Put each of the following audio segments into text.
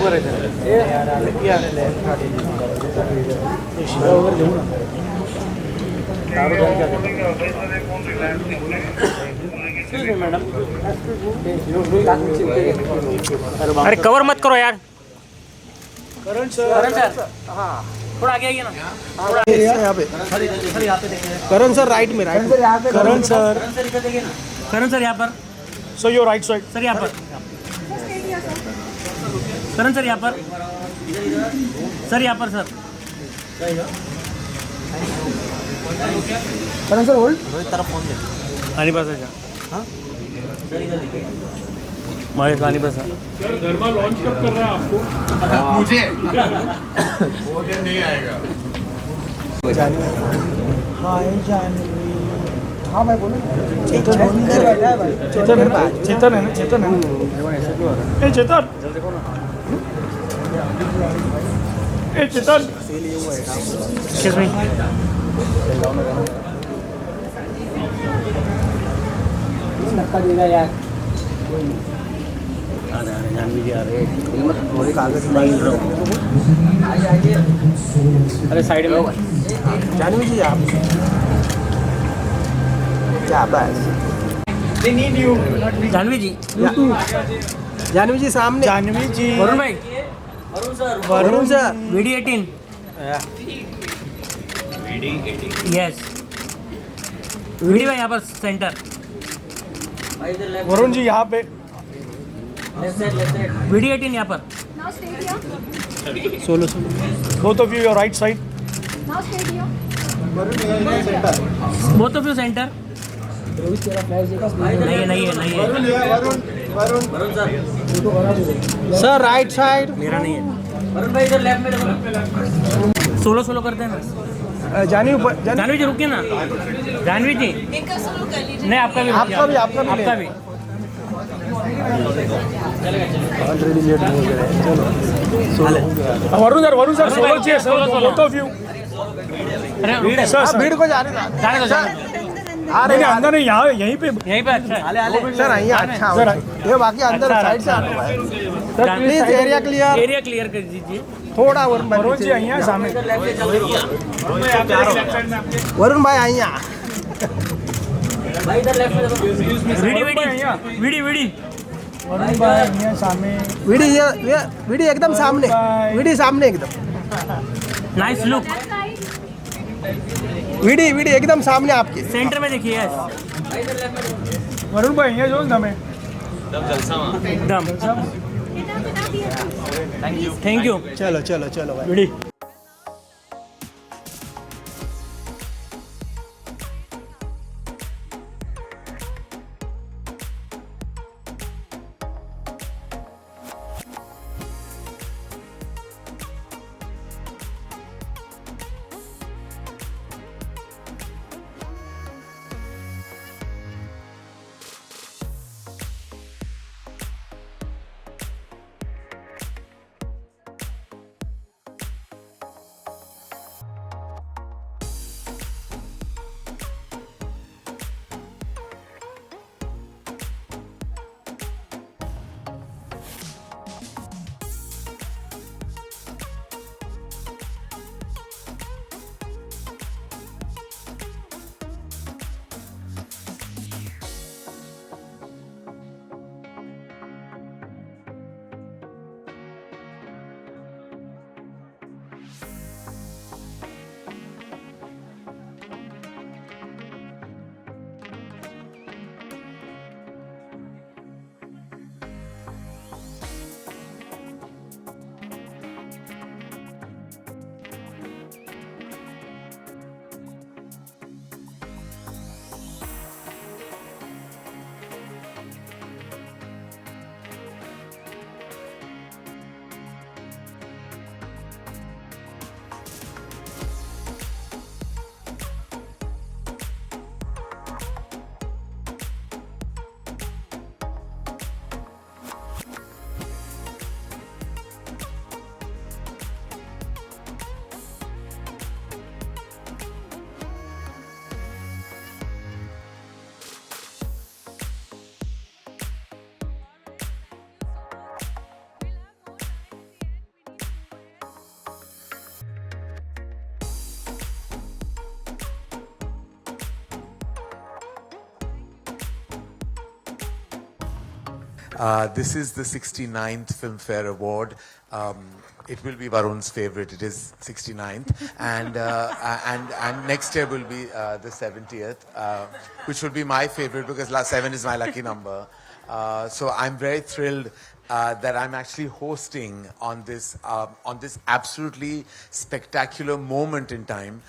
करायचं मॅडम. अरे कवर मत करो यार. करण सर, हाँ थोड़ा आगे आइए ना. यहाँ पे सर यहाँ पे देखिए. करण सर राइट में, राइट करण सर. इधर देखिए ना. करण सर यहाँ पर. So your right side. Sir यहाँ पर. करण सर यहाँ पर. सर यहाँ पर सर. करण सर होल्ड. तरफ फोन दे. आनी पास है. हाँ सर इधर देखिए. महेश आनी पास है. धर्मा लॉन्च कब कर रहा है आपको? मुझे वो दिन नहीं आएगा. हाय जानवी. हाँ मैं बोलूँ. चेतन बैठा है भाई. चेतन है ना, चेतन है ना, चेतन है ना. ए चेतन. ए चेतन. Excuse me. धक्का देगा यार. जानवी जी आ रहे हैं. थोड़ी कागज अरे साइड में. जानवी जी आप क्या बस. They need you. जानवी जी. जानवी जी सामने. जानवी जी. वरुण भाई. Varun sir. Video 18. Yes. Video यहाँ पर सेंटर. वरुण जी यहाँ पे. वीडियो 18 यहाँ पर. Now stay here. Solo. Both of you your right side. Now stay here. Both of you centre. नहीं है. Sir right side. मेरा नहीं है. वरुण भाई इधर लेफ्ट में. सोलो करते हैं ना. जानवी जानवी जी रुकिए ना. जानवी जी नहीं आपका भी. आपका भी. ऑलरेडी लेट हो गया. चलो वरुण सर सोलो चाहिए. Sir both of you. अरे सर भीड़ को जाने जाने नहीं अंदर नहीं, यहाँ यहीं पे. अच्छा है. सर यहाँ अच्छा सर. ये बाकी अंदर साइड से आना है. सर प्लीज एरिया क्लियर कर दीजिए. थोड़ा वरुण जी અહીંયા સામે. वरुण भाई અહીંયા. भाई इधर लेफ्ट में. वीडियो. वरुण भाई અહીંયા સામે. वीडियो एकदम सामने. वीडियो सामने एकदम. Nice look. वीडियो एकदम सामने आपके. सेंटर में देखिए. वरुण भाई અહીંયા જો ને તમે. एकदम. Thank you. चलो भाई. This is the 69th Filmfare Award. It will be Varun's favorite. It is 69th, and next year will be the 70th, which will be my favorite because last 7 is my lucky number. So I'm very thrilled that I'm actually hosting on this absolutely spectacular moment in time,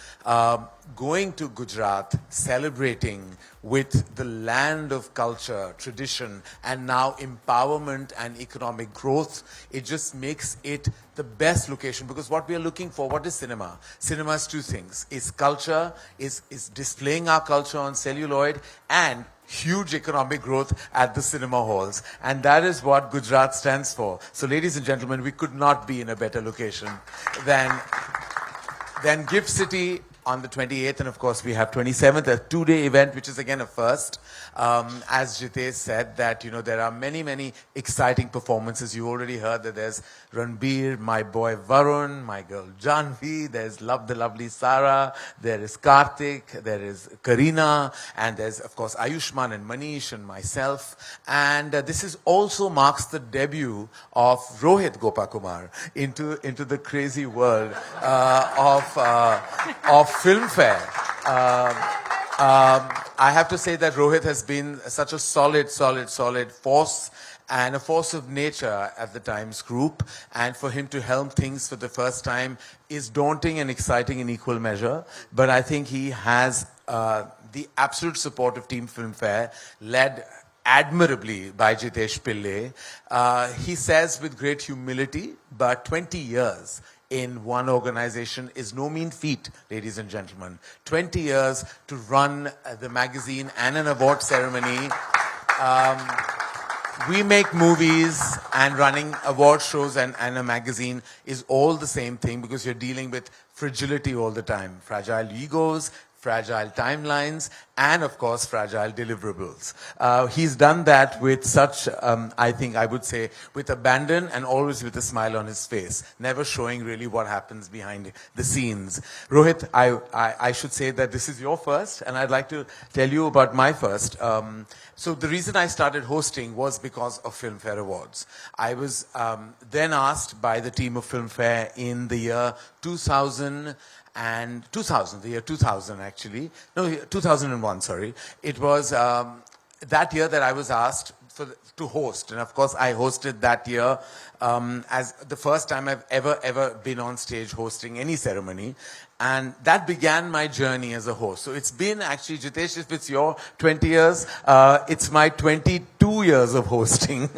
going to Gujarat, celebrating with the land of culture, tradition, and now empowerment and economic growth. It just makes it the best location, because what we are looking for, what is cinema? Cinema is two things. It's culture, is displaying our culture on celluloid, and huge economic growth at the cinema halls. And that is what Gujarat stands for. So ladies and gentlemen, we could not be in a better location than Gift City on the 28th, and of course we have 27th, a 2-day event, which is again a first. As Jitesh said, that there are many exciting performances. You already heard that there's Ranbir, my boy Varun, my girl Janhvi, there's the lovely Sarah, there is Karthik, there is Karina, and there's of course Ayushman and Manish and myself. And this is also marks the debut of Rohit Gopakumar into the crazy world of Filmfare. I have to say that Rohit has been such a solid force and a force of nature at the Times Group, and for him to helm things for the first time is daunting and exciting in equal measure. But I think he has the absolute support of Team Filmfare, led admirably by Jitesh Pillai. He says with great humility, but 20 years in one organization is no mean feat, ladies and gentlemen. 20 years to run the magazine and an award ceremony. We make movies, and running award shows and a magazine is all the same thing, because you're dealing with fragility all the time. Fragile egos, fragile timelines, and of course fragile deliverables. He's done that with such, I think I would say, with abandon, and always with a smile on his face, never showing really what happens behind the scenes. Rohit, I should say that this is your first, and I'd like to tell you about my first. So the reason I started hosting was because of Filmfare Awards. I was then asked by the team of Filmfare in the year 2000 actually. No, 2001, sorry. It was that year that I was asked to host. And of course, I hosted that year as the first time I've ever been on stage hosting any ceremony. And that began my journey as a host. So it's been actually, Jitesh, if it's your 20 years, it's my 22 years of hosting.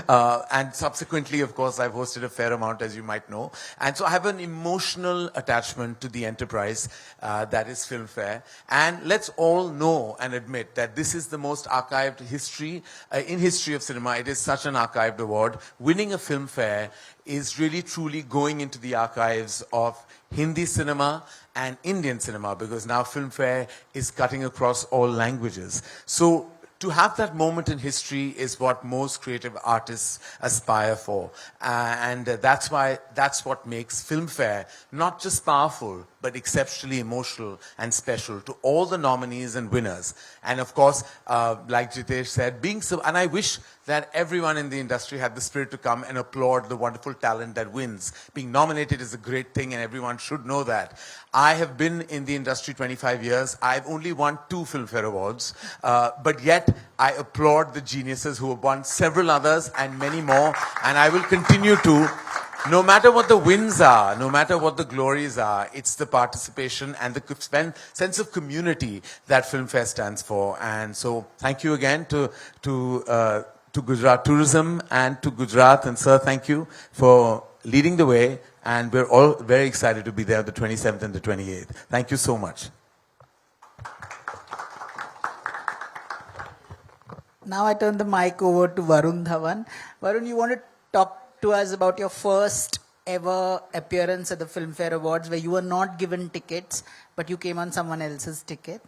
And subsequently, of course, I've hosted a fair amount, as you might know. And so I have an emotional attachment to the enterprise that is Filmfare. And let's all know and admit that this is the most archived history, in history of cinema. It is such an archived award. Winning a Filmfare is really truly going into the archives of Hindi cinema and Indian cinema, because now Filmfare is cutting across all languages. So to have that moment in history is what most creative artists aspire for. And that's what makes Filmfare not just powerful, but exceptionally emotional and special to all the nominees and winners. And of course, like Jitesh said, and I wish that everyone in the industry had the spirit to come and applaud the wonderful talent that wins. Being nominated is a great thing, and everyone should know that. I have been in the industry 25 years. I've only won 2 Filmfare Awards, but yet I applaud the geniuses who have won several others and many more, and I will continue to. No matter what the wins are, no matter what the glories are, it's the participation and the sense of community that Filmfare stands for. And so thank you again to Gujarat Tourism and to Gujarat. And sir, thank you for leading the way. And we're all very excited to be there the 27th and the 28th. Thank you so much. Now I turn the mic over to Varun Dhawan. Varun, you want to talk to us about your first ever appearance at the Filmfare Awards, where you were not given tickets, but you came on someone else's ticket?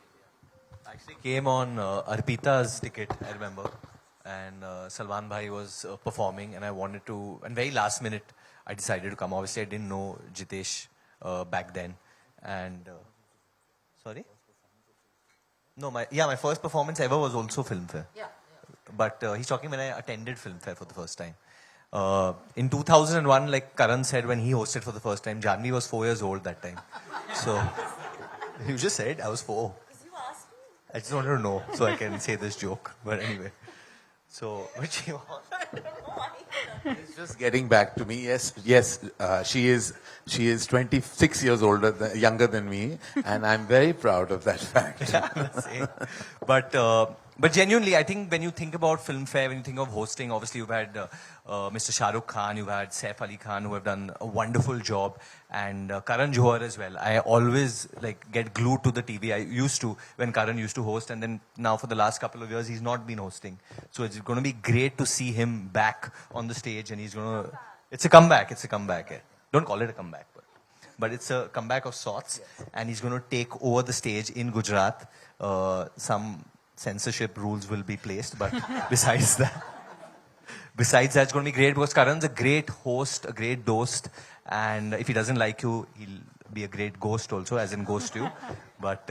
I actually came on Arpita's ticket, I remember. And Salman Bhai was performing, and I wanted to, and very last minute, I decided to come. Obviously, I didn't know Jitesh back then. And, sorry? No, my first performance ever was also Filmfare. but he's talking when I attended Filmfare for the first time. In 2001, like Karan said, when he hosted for the first time, Janhvi was 4 years old that time. So, you just said I was 4. I just wanted to know so I can say this joke. But anyway. So, which you It's just getting back to me. Yes, she is 26 years younger than me, and I'm very proud of that fact. But genuinely, I think when you think about Filmfare, when you think of hosting, obviously you've had Mr. Shah Rukh Khan, you've had Saif Ali Khan, who have done a wonderful job, and Karan Johar as well. I always get glued to the TV. I used to when Karan used to host, and then now for the last couple of years he's not been hosting. So it's going to be great to see him back on the stage, and it's a comeback. It's a comeback. Don't call it a comeback, but it's a comeback of sorts, and he's going to take over the stage in Gujarat. Some censorship rules will be placed, but besides that, it's going to be great because Karan's a great host, a great dost, and if he doesn't like you, he'll be a great ghost also, as in ghost you. But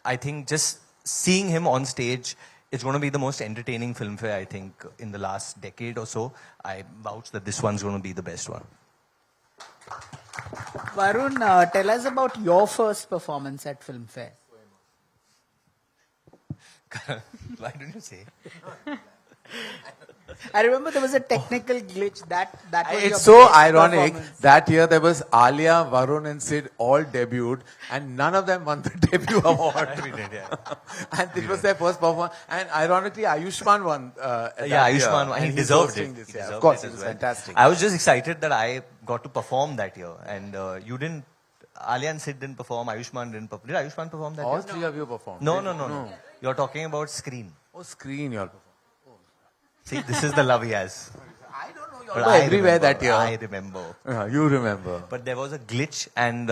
I think just seeing him on stage, it's going to be the most entertaining Filmfare, I think, in the last decade or so. I vouch that this one's going to be the best one. Varun, tell us about your first performance at Filmfare. Why don't you say? I remember there was a technical glitch that was your It's so best ironic. performance. That year there was Alia, Varun and Sid all debuted, and none of them won the debut award. We did, yeah. And it was their first performance. And ironically, Ayushmann won. Yeah, Ayushmann won. He deserved it. This He year. Of deserved course, it it as was well. fantastic. I was just excited that I got to perform that year, and you didn't. Alia and Sid didn't perform. Ayushmann didn't perform. Did Ayushmann perform that All year? three of you performed. No. You're talking about screen. Oh, screen, you all performed. See, this is the love he has. I don't know. You But all were everywhere remember, that year. I remember. You remember. But there was a glitch, and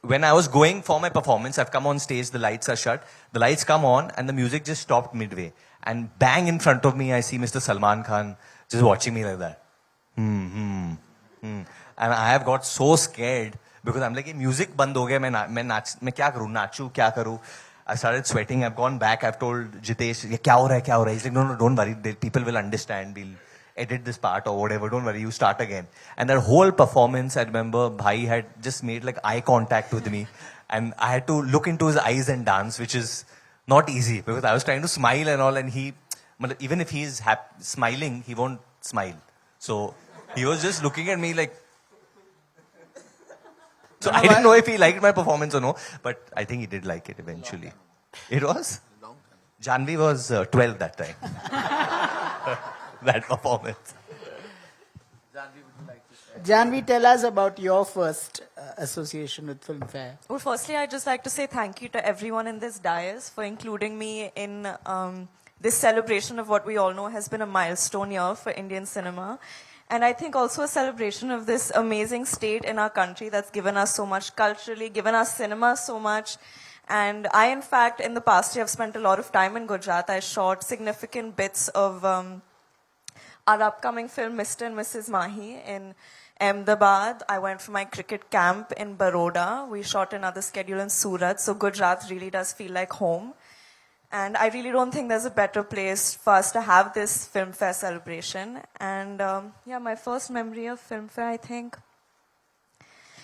when I was going for my performance, I've come on stage, the lights are shut, the lights come on, and the music just stopped midway. And bang in front of me, I see Mr. Salman Khan just watching me like that. And I have got so scared because I'm like, music band ho gaya, मैं क्या करूँ, नाचूँ, क्या करूँ? I started sweating. I've gone back. I've told Jitesh, ये क्या हो रहा है? He's like, no, don't worry. People will understand. We'll edit this part or whatever. Don't worry. You start again. And that whole performance, I remember Bhai had just made like eye contact with me. And I had to look into his eyes and dance, which is not easy because I was trying to smile and all. And even if he's smiling, he won't smile. So he was just looking at me like, so I didn't know if he liked my performance or no, but I think he did like it eventually. It was? Janhvi was 12 that time. That performance. Janhvi, tell us about your first association with Filmfare. Well, firstly, I'd just like to say thank you to everyone in this dais for including me in this celebration of what we all know has been a milestone year for Indian cinema. And I think also a celebration of this amazing state in our country that's given us so much culturally, given us cinema so much. And I, in fact, in the past year, have spent a lot of time in Gujarat. I shot significant bits of our upcoming film, Mr. and Mrs. Mahi, in Ahmedabad. I went for my cricket camp in Baroda. We shot another schedule in Surat. So Gujarat really does feel like home. And I really don't think there's a better place for us to have this Filmfare celebration. And yeah, my first memory of Filmfare, I think,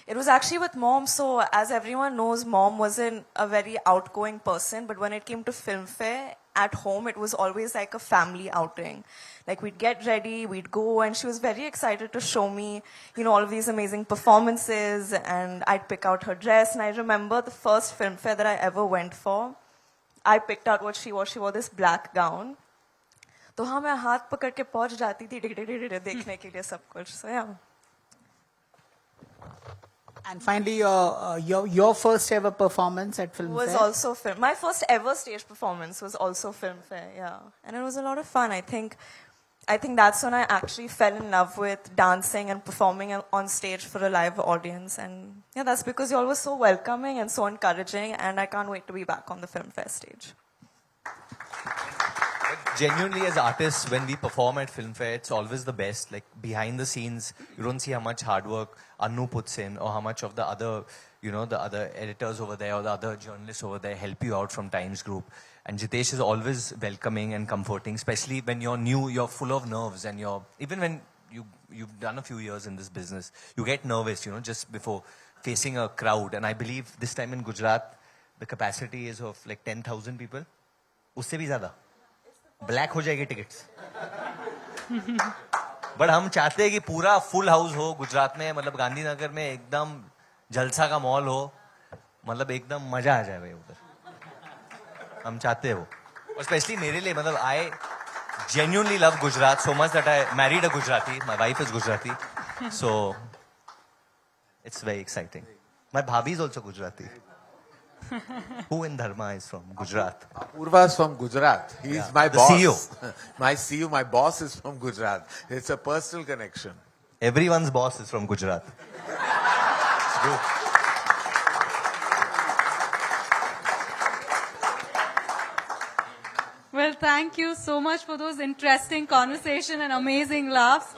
it was actually with Mom. So as everyone knows, Mom wasn't a very outgoing person. But when it came to Filmfare, at home, it was always like a family outing. Like we'd get ready, we'd go, and she was very excited to show me, all of these amazing performances. And I'd pick out her dress. And I remember the first Filmfare that I ever went for. I picked out what she wore. She wore this black gown. तो हाँ मैं हाथ पकड़ के पहुँच जाती थी देखने के लिए सब कुछ. So yeah. And finally, your first ever performance at Filmfare? Was also film. My first ever stage performance was also Filmfare, yeah. And it was a lot of fun. I think that's when I actually fell in love with dancing and performing on stage for a live audience. And yeah, that's because you all were so welcoming and so encouraging. And I can't wait to be back on the Filmfare stage. But genuinely, as artists, when we perform at Filmfare, it's always the best. Like behind the scenes, you don't see how much hard work Anu puts in or how much of the other the other editors over there or the other journalists over there help you out from Times Group. And Jitesh is always welcoming and comforting, especially when you're new, you're full of nerves, and even when you've done a few years in this business, you get nervous, just before facing a crowd. And I believe this time in Gujarat, the capacity is of like 10,000 people. उससे भी ज़्यादा. Black हो जाएगी tickets. But हम चाहते हैं कि पूरा full house हो गुजरात में, मतलब गांधीनगर में एकदम जलसा का मॉल हो, मतलब एकदम मजा आ जाए भाई उधर. हम चाहते हैं वो. और especially मेरे लिए, मतलब I genuinely love Gujarat so much that I married a Gujarati. My wife is Gujarati, so it's very exciting. My bhabhi is also Gujarati. Who in Dharma is from Gujarat? Apurva is from Gujarat. He is my the boss. CEO. My CEO, my boss is from Gujarat. It's a personal connection. Everyone's boss is from Gujarat. It's true. Well, thank you so much for those interesting conversation and amazing laughs.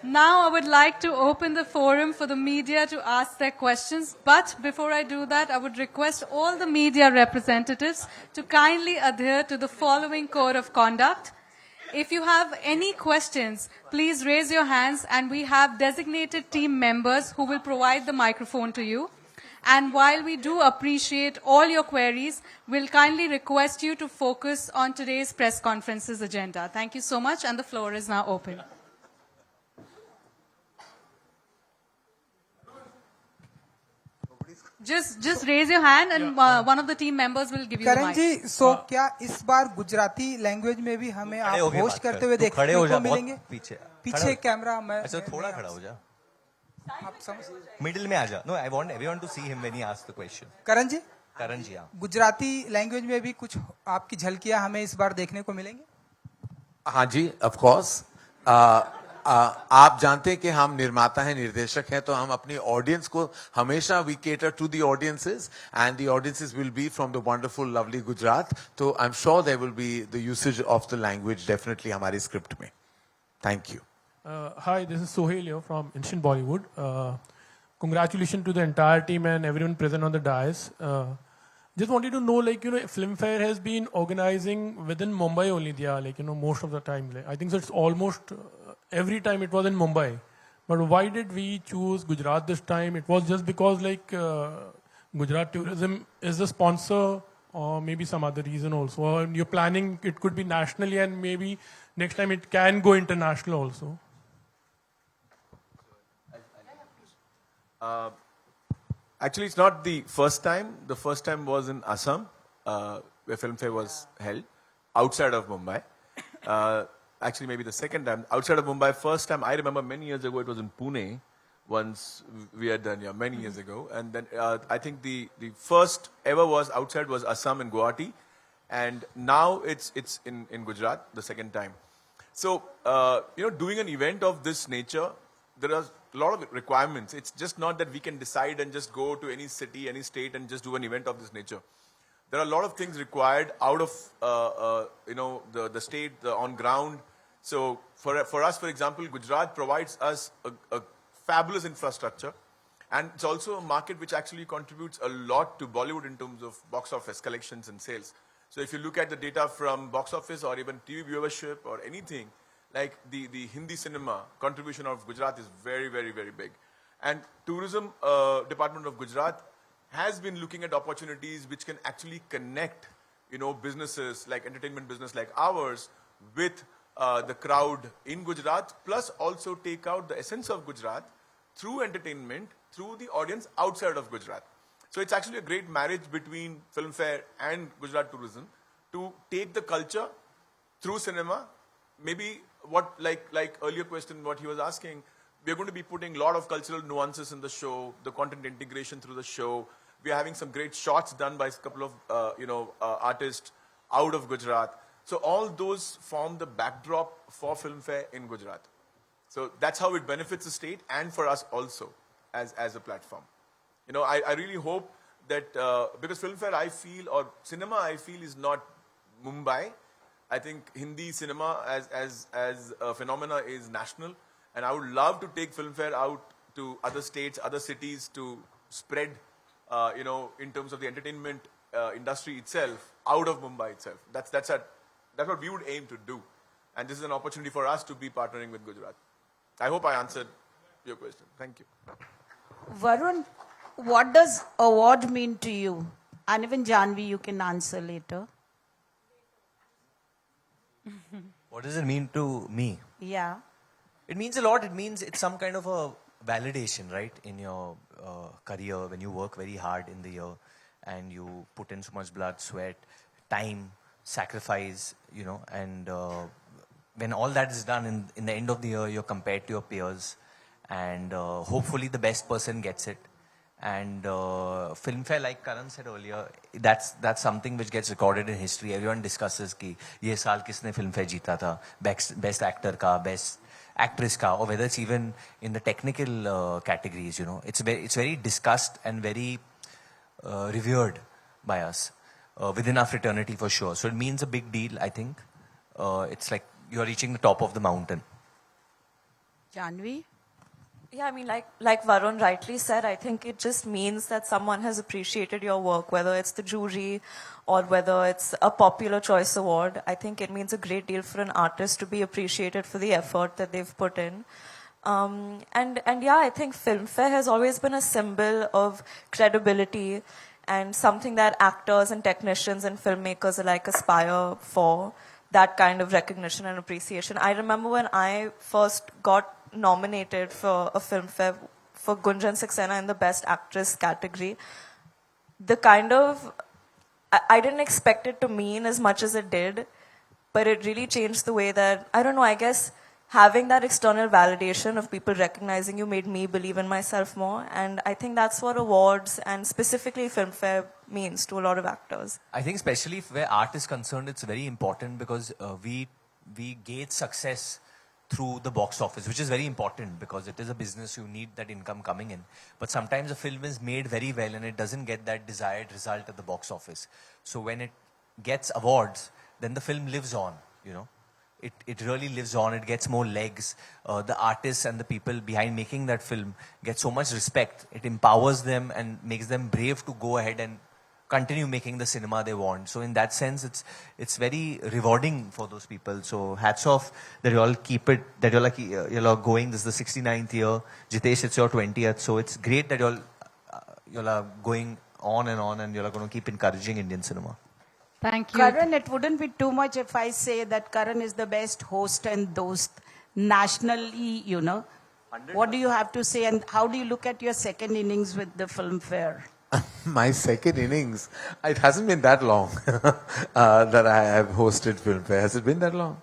Now I would like to open the forum for the media to ask their questions. But before I do that, I would request all the media representatives to kindly adhere to the following code of conduct. If you have any questions, please raise your hands, and we have designated team members who will provide the microphone to you. And while we do appreciate all your queries, we'll kindly request you to focus on today's press conference's agenda. Thank you so much, and the floor is now open. Just raise your hand, and one of the team members will give you the Karan mic. जी, सो क्या इस बार Gujarati language में भी हमें आप host करते हुए देखने को मिलेंगे? पीछे कैमरा मैं अच्छा थोड़ा खड़ा हो जा. आप समझ मिडिल में आ जा. No, I want everyone to see him when he asks the question. करण जी, हाँ. गुजराती लैंग्वेज में भी कुछ आपकी झलकियां हमें इस बार देखने को मिलेंगी? हाँ जी, of course. आप जानते हैं कि हम निर्माता हैं, निर्देशक हैं, तो हम अपनी ऑडियंस को हमेशा we cater to the audiences, and the audiences will be from the wonderful, lovely Gujarat. So I'm sure there will be the usage of the language definitely हमारे script में. Thank you. Hi, this is Sohail here from Instant Bollywood. Congratulations to the entire team and everyone present on the dais. Just wanted to know, Filmfare has been organizing within Mumbai only, most of the time. I think so it's almost every time it was in Mumbai. But why did we choose Gujarat this time? It was just because Gujarat Tourism is the sponsor, or maybe some other reason also. Or you're planning it could be nationally, and maybe next time it can go international also. Actually, it's not the first time. The first time was in Assam, where Filmfare was held, outside of Mumbai. Actually, maybe the second time. Outside of Mumbai, first time, I remember many years ago, it was in Pune. Once we had done, many years ago. And then I think the first ever was outside was Assam and Guwahati. And now it's in Gujarat, the second time. So, doing an event of this nature, there are a lot of requirements. It's just not that we can decide and just go to any city, any state and just do an event of this nature. There are a lot of things required out of, the state, on ground. So for us, for example, Gujarat provides us a fabulous infrastructure. And it's also a market which actually contributes a lot to Bollywood in terms of box office collections and sales. So if you look at the data from box office or even TV viewership or anything, like the Hindi cinema contribution of Gujarat is very, very, very big. And tourism department of Gujarat has been looking at opportunities which can actually connect, businesses like entertainment business like ours with the crowd in Gujarat, plus also take out the essence of Gujarat through entertainment, through the audience outside of Gujarat. So it's actually a great marriage between Filmfare and Gujarat Tourism to take the culture through cinema. Maybe what, like earlier question, what he was asking, we're going to be putting a lot of cultural nuances in the show, the content integration through the show. We are having some great shots done by a couple of, artists out of Gujarat. So all those form the backdrop for Filmfare in Gujarat. So that's how it benefits the state and for us also as a platform. I really hope that, because Filmfare I feel, or cinema I feel is not Mumbai. I think Hindi cinema as a phenomena is national. And I would love to take Filmfare out to other states, other cities to spread in terms of the entertainment industry itself, out of Mumbai itself. That's what we would aim to do. And this is an opportunity for us to be partnering with Gujarat. I hope I answered your question. Thank you. Varun, what does award mean to you? And even Janhvi, you can answer later. What does it mean to me? Yeah. It means a lot. It means it's some kind of a validation, right, in your career when you work very hard in the year and you put in so much blood, sweat, time, sacrifice, and when all that is done in the end of the year, you're compared to your peers, and hopefully the best person gets it. And Filmfare, like Karan said earlier, that's something which gets recorded in history. Everyone discusses कि ये साल किसने Filmfare जीता था, best actor का, best actress का, or whether it's even in the technical categories. It's very discussed and very revered by us within our fraternity for sure. So it means a big deal. I think it's like you're reaching the top of the mountain. Janhvi? Yeah, I mean, like Varun rightly said, I think it just means that someone has appreciated your work, whether it's the jury or whether it's a popular choice award. I think it means a great deal for an artist to be appreciated for the effort that they've put in. And yeah, I think Filmfare has always been a symbol of credibility and something that actors and technicians and filmmakers alike aspire for, that kind of recognition and appreciation. I remember when I first got nominated for a Filmfare for Gunjan Saxena in the Best Actress category, the kind of, I didn't expect it to mean as much as it did, but it really changed the way that, I don't know, I guess having that external validation of people recognizing you made me believe in myself more. And I think that's what awards and specifically Filmfare means to a lot of actors. I think especially where art is concerned, it's very important because we gauge success through the box office, which is very important because it is a business, you need that income coming in. But sometimes a film is made very well and it doesn't get that desired result at the box office. So when it gets awards, then the film lives on, It really lives on, it gets more legs. The artists and the people behind making that film get so much respect. It empowers them and makes them brave to go ahead and continue making the cinema they want. So in that sense, it's very rewarding for those people. So hats off that you all keep it, that you're all going. This is the 69th year. Jitesh, it's your 20th. So it's great that you're all going on and you're going to keep encouraging Indian cinema. Thank you. Karan, it wouldn't be too much if I say that Karan is the best host and dost nationally, What do you have to say and how do you look at your second innings with the Filmfare? My second innings, it hasn't been that long that I have hosted Filmfare. Has it been that long?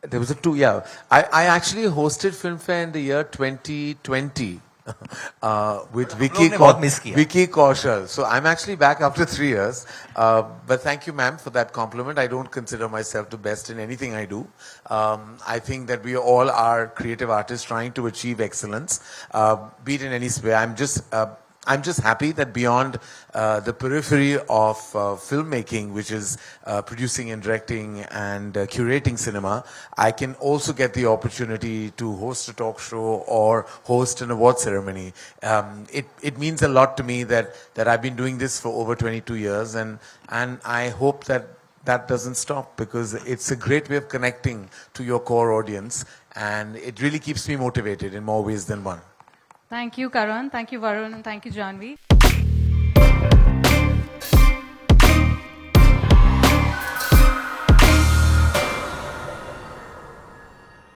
There was a 2, yeah. I actually hosted Filmfare in the year 2020 with Vicky Kaushal. So I'm actually back after 3 years. But thank you, ma'am, for that compliment. I don't consider myself the best in anything I do. I think that we all are creative artists trying to achieve excellence, be it in any sphere. I'm just happy that beyond the periphery of filmmaking, which is producing and directing and curating cinema, I can also get the opportunity to host a talk show or host an award ceremony. It means a lot to me that I've been doing this for over 22 years, and I hope that doesn't stop because it's a great way of connecting to your core audience, and it really keeps me motivated in more ways than one. Thank you, Karan. Thank you, Varun. And thank you, Janhvi.